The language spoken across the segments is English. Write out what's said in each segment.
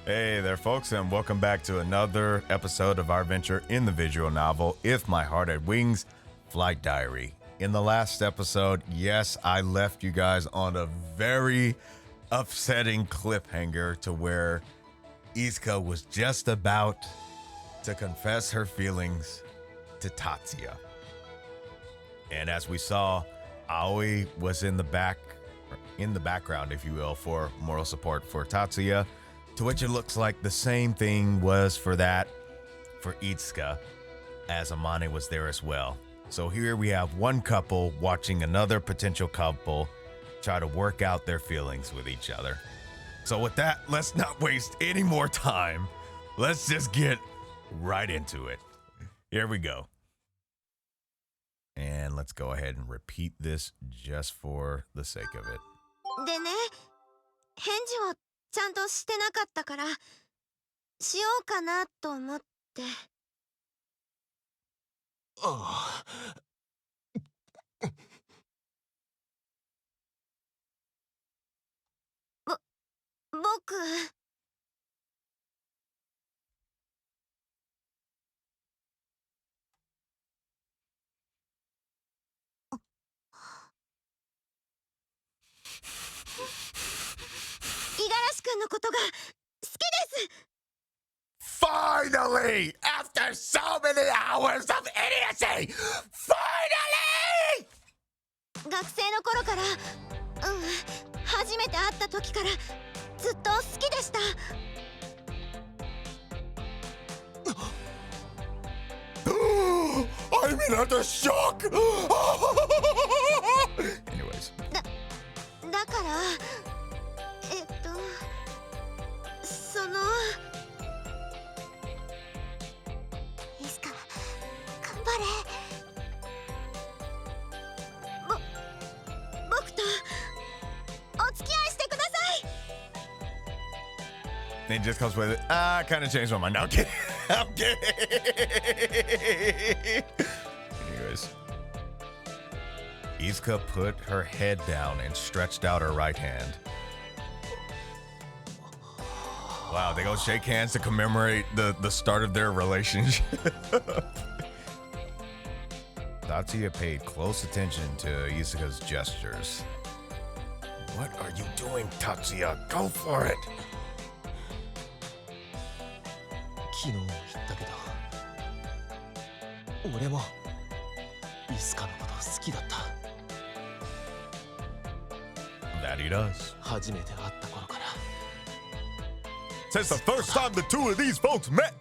Hey there, folks, and welcome back to another episode of our adventure in the visual novel, If My Heart Had Wings, Flight Diary. In the last episode, yes, I left you guys on a very upsetting cliffhanger to where Isuka was just about to confess her feelings to Tatsuya. And as we saw, Aoi was in the background, if you will, for moral support for Tatsuya. To which it looks like the same thing was for Isuka, as Amane was there as well. So here we have one couple watching another potential couple try to work out their feelings with each other. So with that, let's not waste any more time. Let's just get right into it. Here we go. And let's go ahead and repeat this just for the sake of it. でね、返事をちゃんとしてなかったからしようかなと思って。ああ。僕。五十嵐君のことが好きです。Finally! After so many hours of idiocy! Finally! 学生の頃から、初めて会った時からずっと好きでした。I'm in utter shock! Anyways. だから、そのいつか頑張れ。僕とお付き合いしてください。 It just comes with it. I kind of changed my mind. No, I'm kidding. I'm kidding. Anyways. Isuka put her head down and stretched out her right hand. Wow, they go shake hands to commemorate the start of their relationship. Tatsuya paid close attention to Isuka's gestures. What are you doing, Tatsuya? Go for it! 昨日も言ったけど、俺もイスカのこと好きだった。That he does. 初めて会った頃から。Since the first time the two of these folks met!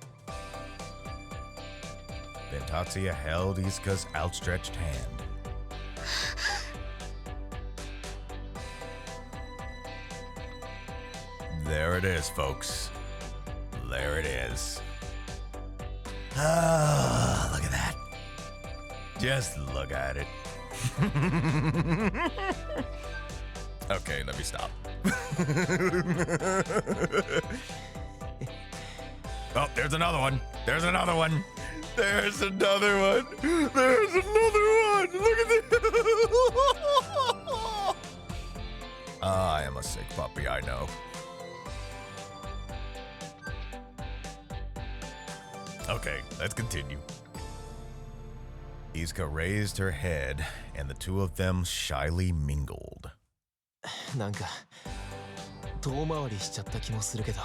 Then Tatsuya held Isuka's outstretched hand. There it is, folks. There it is. Ah, look at that. Just look at it. Okay, let me stop. Oh, there's another one. There's another one. There's another one. There's another one. Look at this. I am a sick puppy, I know. Okay, let's continue. Isuka raised her head, and the two of them shyly mingled. なんか遠回りしちゃった気もするけど。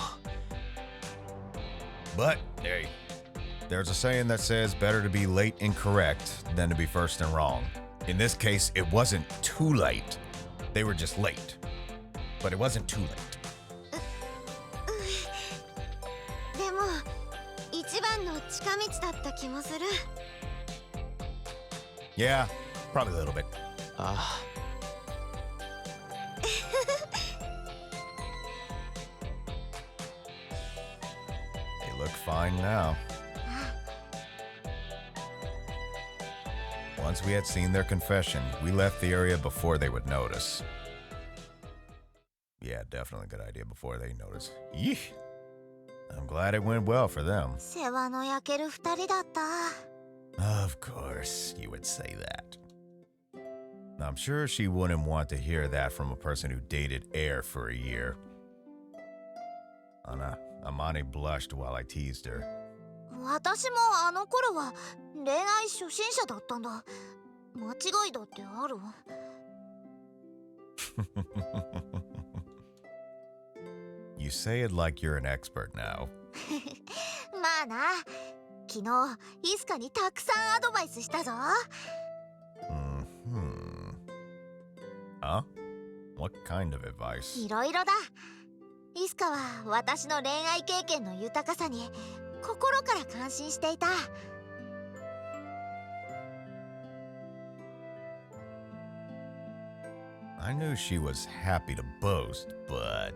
But, hey, there's a saying that says better to be late and correct than to be first and wrong. In this case, it wasn't too late. They were just late. But it wasn't too late. でも一番の近道だった気もする。Yeah, probably a little bit. ああ。They look fine now. Once we had seen their confession, we left the area before they would notice. Yeah, definitely a good idea before they notice. Yeesh. I'm glad it went well for them. 世話の焼ける二人だった。Of course, you would say that. I'm sure she wouldn't want to hear that from a person who dated Air for a year. On a Amane blushed while I teased her. 私もあの頃は恋愛初心者だったんだ。間違いだってある？You say it like you're an expert now. まあな、昨日イスカにたくさんアドバイスしたぞ。Huh? What kind of advice? いろいろだ。イスカは私の恋愛経験の豊かさに心から感心していた。I knew she was happy to boast, but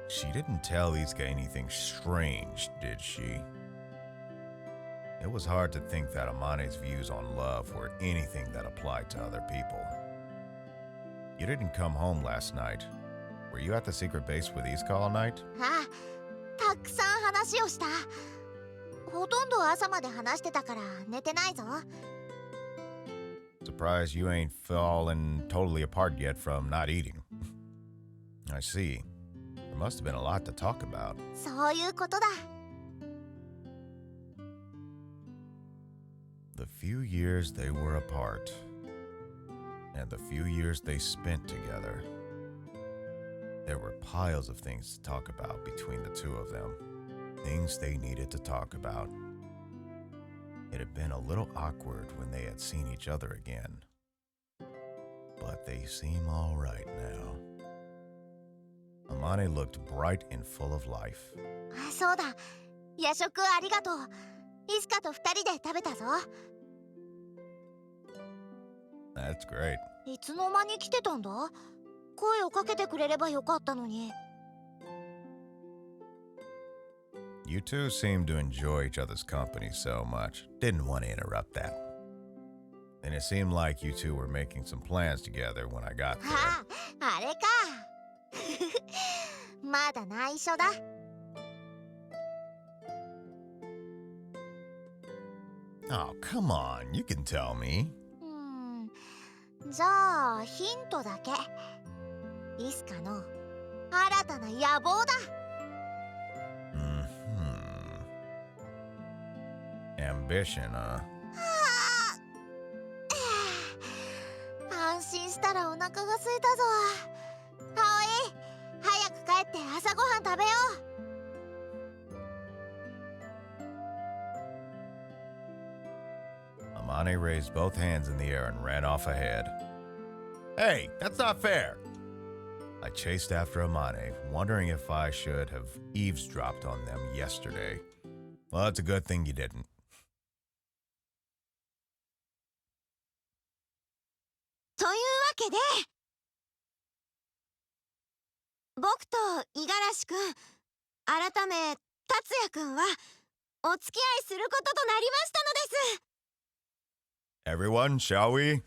she didn't tell Isuka anything strange, did she? It was hard to think that Amane's views on love were anything that applied to other people. You didn't come home last night. Were you at the secret base with Isuka all night? ああ、たくさん話をした。ほとんど朝まで話してたから寝てないぞ。Surprised you ain't fallen totally apart yet from not eating. I see. There must have been a lot to talk about. そういうことだ。The few years they were apart, and the few years they spent together. There were piles of things to talk about between the two of them. Things they needed to talk about. It had been a little awkward when they had seen each other again. But they seem all right now. Amane looked bright and full of life. あ、そうだ。夜食ありがとう。イスカと二人で食べたぞ。That's great. いつの間に来てたんだ？声をかけてくれればよかったのに。You two seemed to enjoy each other's company so much. Didn't want to interrupt that. And it seemed like you two were making some plans together when I got there. ああ、あれか。まだ内緒だ。Oh, come on. You can tell me. じゃあヒントだけ。イスカの新たな野望だ。Ambition, huh? 安心したらお腹が空いたぞ。葵、早く帰って朝ごはん食べよう。Amane raised both hands in the air and ran off ahead. Hey, that's not fair! I chased after Amane, wondering if I should have eavesdropped on them yesterday. Well, it's a good thing you didn't. というわけで、僕と五十嵐くん、改め達也くんはお付き合いすることとなりましたのです。 Everyone, shall we?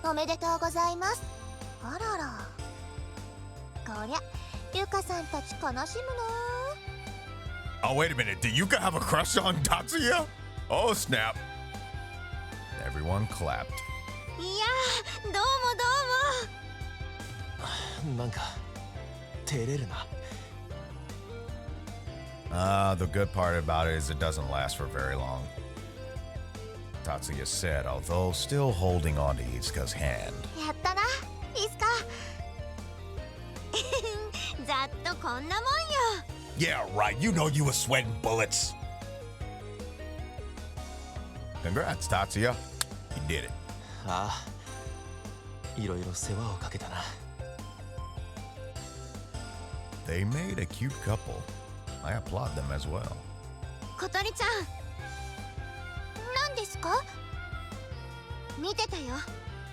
おめでとうございます。あらら。こりゃ、ゆかさんたち悲しむな。 Oh, wait a minute. Did Yuka have a crush on Tatsuya? Oh, snap. Everyone clapped. いやー、どうもどうも。なんか照れるな。The good part about it is it doesn't last for very long. Tatsuya said, although still holding on to Isuka's hand. やったな、イスカ。ざっとこんなもんよ。 Yeah, right. You know you were sweating bullets. Congrats, Tatsuya. You did it. ああ、いろいろ世話をかけたな。They made a cute couple. I applaud them as well. 小鳥ちゃん、何ですか？見てたよ、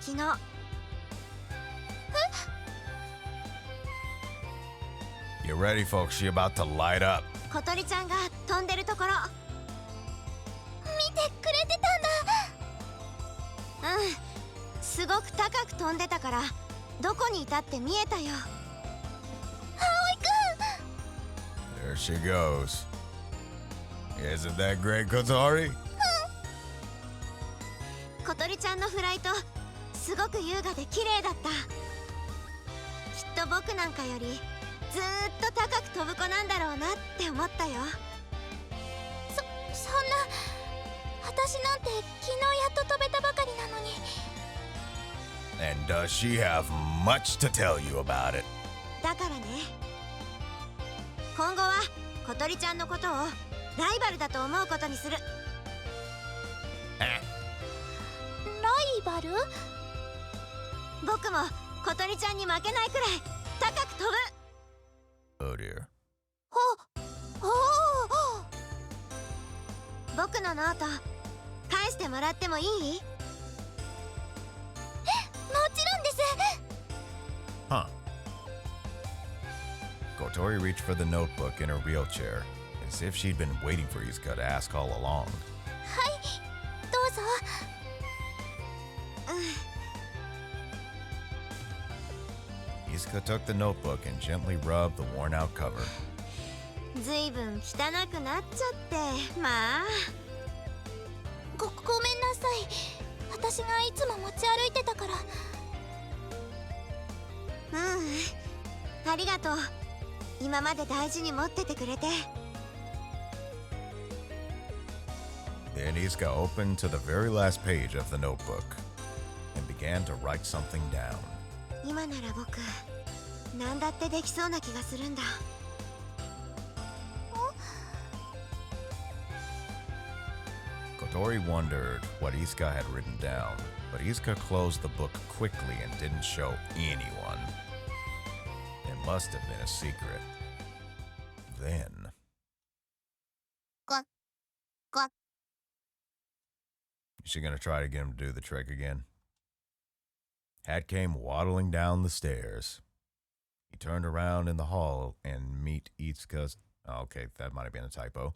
昨日。You ready, folks? She about to light up. 小鳥ちゃんが飛んでるところ見てくれてたんだ。すごく高く飛んでたからどこにいたって見えたよ。葵くん。 There she goes. Isn't that great, Kotori? 小鳥ちゃんのフライトすごく優雅で綺麗だった。きっと僕なんかよりずーっと高く飛ぶ子なんだろうなって思ったよ。そんな、私なんて昨日やっと飛べたばかりなのに。 And does she have much to tell you about it? だからね、今後は小鳥ちゃんのことをライバルだと思うことにする。ライバル？僕も小鳥ちゃんに負けないくらい高く飛ぶ。 Oh dear. 僕のノート返してもらってもいい？もちろんです。 Huh. Kotori reached for the notebook in her wheelchair, as if she'd been waiting for Isuka to ask all along. はい、どうぞ。Isuka took the notebook and gently rubbed the worn-out cover. ずいぶん汚くなっちゃって、まあ。ごめんなさい。私がいつも持ち歩いてたから。ありがとう。今まで大事に持っててくれて。 Then Isuka opened to the very last page of the notebook and began to write something down. 今なら僕、何だってできそうな気がするんだ。Kotori wondered what Isuka had written down, but Isuka closed the book quickly and didn't show anyone. It must have been a secret. Then... Quack, quack. Is she gonna try to get him to do the trick again? Hat came waddling down the stairs. He turned around in the hall and met Isuka's... Oh, okay, that might have been a typo.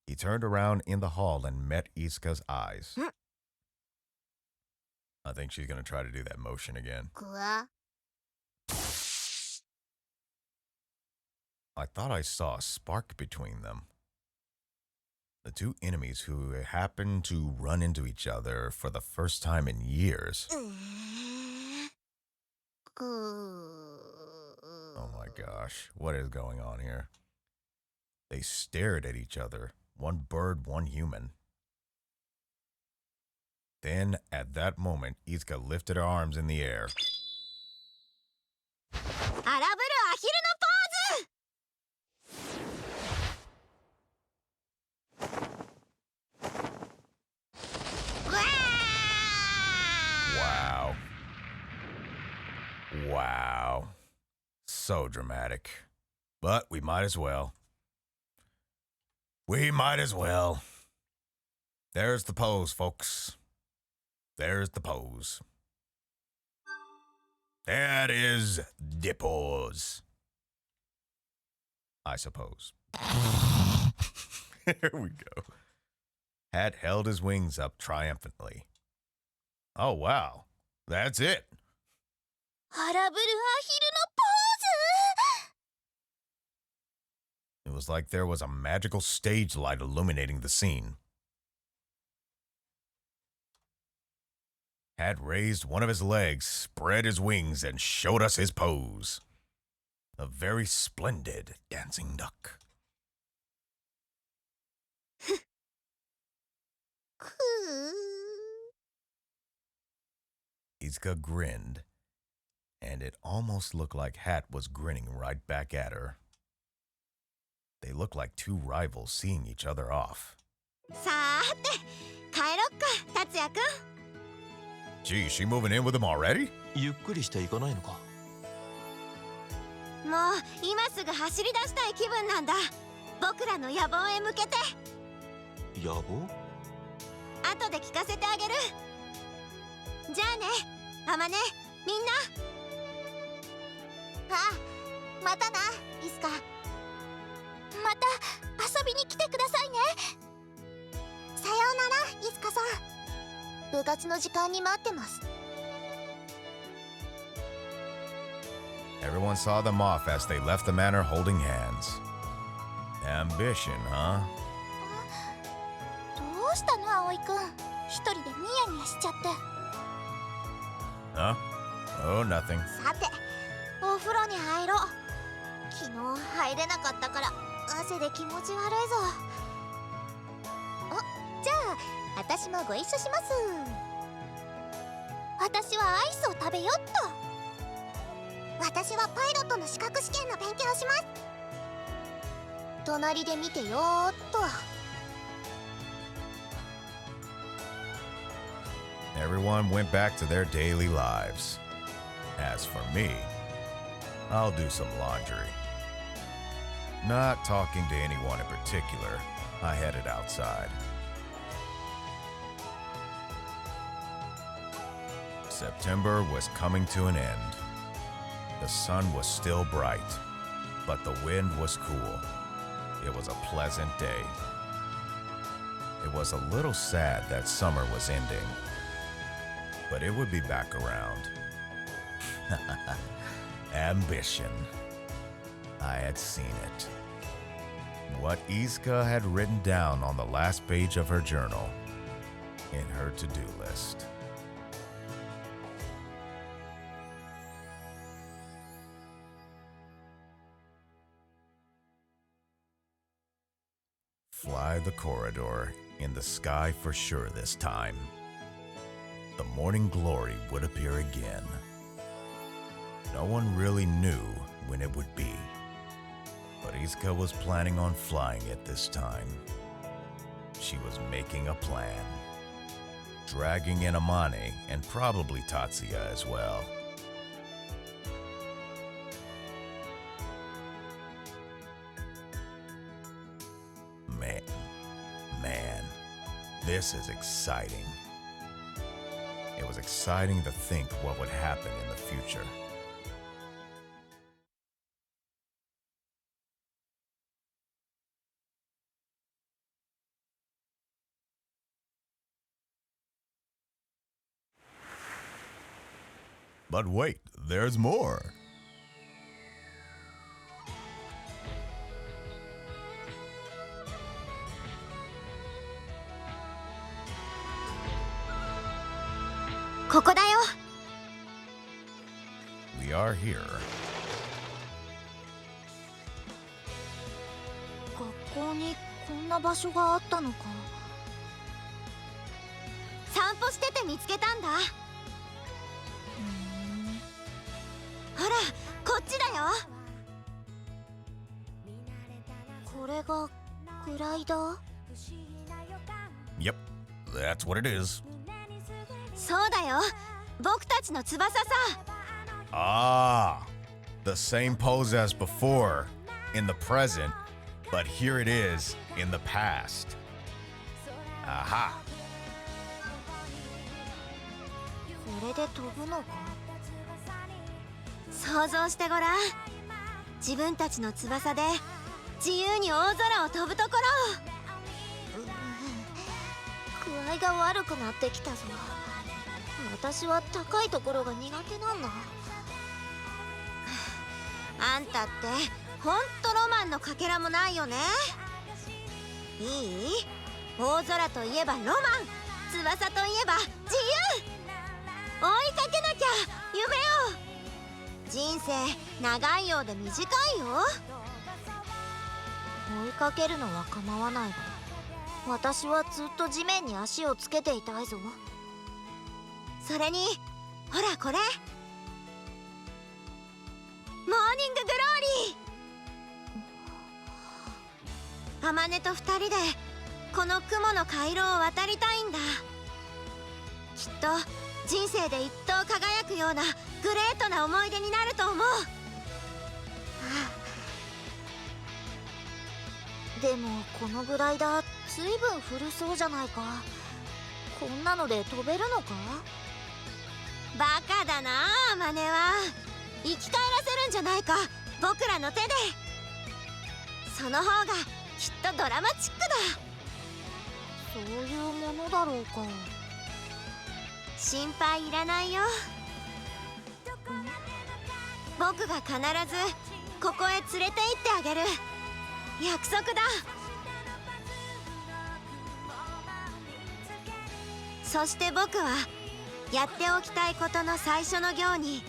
He turned around in the hall and met Isuka's eyes. I think she's gonna try to do that motion again. I thought I saw a spark between them. The two enemies who happened to run into each other for the first time in years. Oh my gosh, what is going on here? They stared at each other, one bird, one human. Then, at that moment, Isuka lifted her arms in the air. 荒ぶるアヒルのポーズ! Wow. Wow. So dramatic. But we might as well. We might as well. There's the pose, folks. There's the pose. That is the pose. I suppose. There we go. Hat held his wings up triumphantly. Oh, wow. That's it. 荒ぶるアヒルのポーズ! It was like there was a magical stage light illuminating the scene. Hat raised one of his legs, spread his wings, and showed us his pose. A very splendid dancing duck. Isuka grinned, and it almost looked like Hat was grinning right back at her. They looked like two rivals seeing each other off. さーて、帰ろっか、達也くん。 Gee, she moving in with him already? ゆっくりしていかないのか。もう今すぐ走り出したい気分なんだ。僕らの野望へ向けて。野望？後で聞かせてあげる。じゃあね、あまね、みんな。またな、イスカ。また遊びに来てくださいね。さようなら、イスカさん。部活の時間に待ってます。 Everyone saw them off as they left the manor holding hands. Ambition, huh? うしたの葵くん、一人でニヤニヤしちゃって。Huh? Oh, nothing. さて、お風呂に入ろう。昨日入れなかったから汗で気持ち悪いぞ。お、じゃあ私もご一緒します。私はアイスを食べよっと。私はパイロットの資格試験の勉強をします。隣で見てよーっと。Everyone went back to their daily lives. As for me, I'll do some laundry. Not talking to anyone in particular, I headed outside. September was coming to an end. The sun was still bright, but the wind was cool. It was a pleasant day. It was a little sad that summer was ending, but it would be back around. Ambition. I had seen it. What Isuka had written down on the last page of her journal, in her to-do list. Fly the corridor, in the sky for sure this time. The morning glory would appear again. No one really knew when it would be, but Isuka was planning on flying it this time. She was making a plan, dragging in Amane and probably Tatsuya as well. Man, this is exciting. It was exciting to think what would happen in the future. But wait, there's more. We are here. 学校にこんな場所があったのか。散歩してて見つけたんだ。ほら、こっちだよ。これがグライダー？ Yep, that's what it is. そうだよ。僕たちの翼さ。Ah, the same pose as before, in the present, but here it is in the past. Aha. これで飛ぶのか。想像してごらん。自分たちの翼で自由に大空を飛ぶところ。具合が悪くなってきたぞ。私は高いところが苦手なんだ。あんたってほんとロマンのかけらもないよね。いい？大空といえばロマン、翼といえば自由。追いかけなきゃ夢を。人生長いようで短いよ。追いかけるのは構わないが、私はずっと地面に足をつけていたいぞ。それにほらこれ、モーニンググローリー。天音と二人でこの雲の回廊を渡りたいんだ。きっと人生で一等輝くようなグレートな思い出になると思う。でもこのグライダー随分古そうじゃないか。こんなので飛べるのか。バカだなあ、マネは。生き返らせるんじゃないか、僕らの手で。その方がきっとドラマチックだ。そういうものだろうか。心配いらないよ。僕が必ずここへ連れて行ってあげる。約束だ。そして僕はやっておきたいことの最初の行に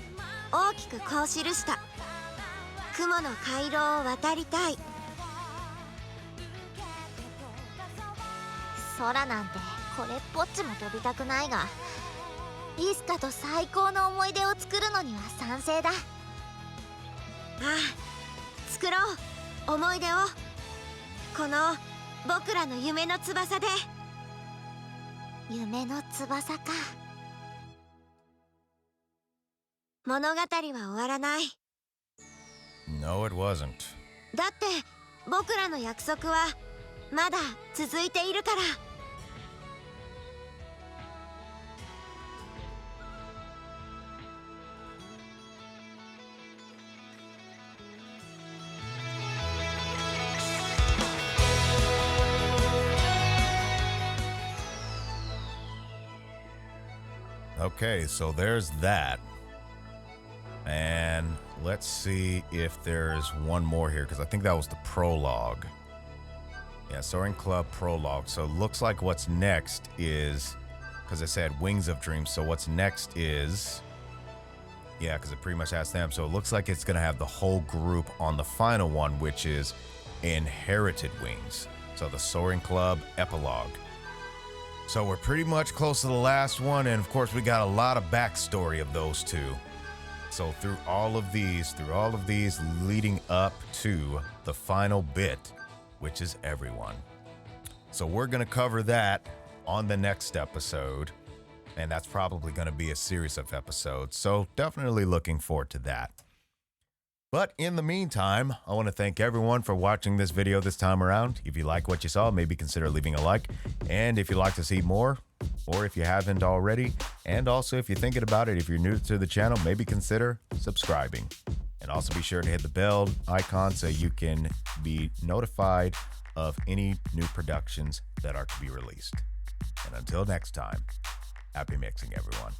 大きくこう記した。雲の回廊を渡りたい。空なんてこれっぽっちも飛びたくないが、イスカと最高の思い出を作るのには賛成だ。ああ、作ろう思い出を。この僕らの夢の翼で。夢の翼か。物語は終わらない。 No, it wasn't. だって僕らの約束はまだ続いているから。Okay, so there's that. And let's see if there's one more here, because I think that was the prologue. Yeah, Soaring Club prologue. So it looks like what's next is, because it said Wings of Dreams, so what's next is, yeah, because it pretty much has them. So it looks like it's going to have the whole group on the final one, which is Inherited Wings. So the Soaring Club epilogue. So we're pretty much close to the last one, and of course we got a lot of backstory of those two. So through all of these leading up to the final bit, which is everyone. So we're going to cover that on the next episode, and that's probably going to be a series of episodes. So definitely looking forward to that. But in the meantime, I want to thank everyone for watching this video this time around. If you like what you saw, maybe consider leaving a like. And if you'd like to see more, or if you haven't already, and also if you're thinking about it, if you're new to the channel, maybe consider subscribing. And also be sure to hit the bell icon so you can be notified of any new productions that are to be released. And until next time, happy mixing, everyone.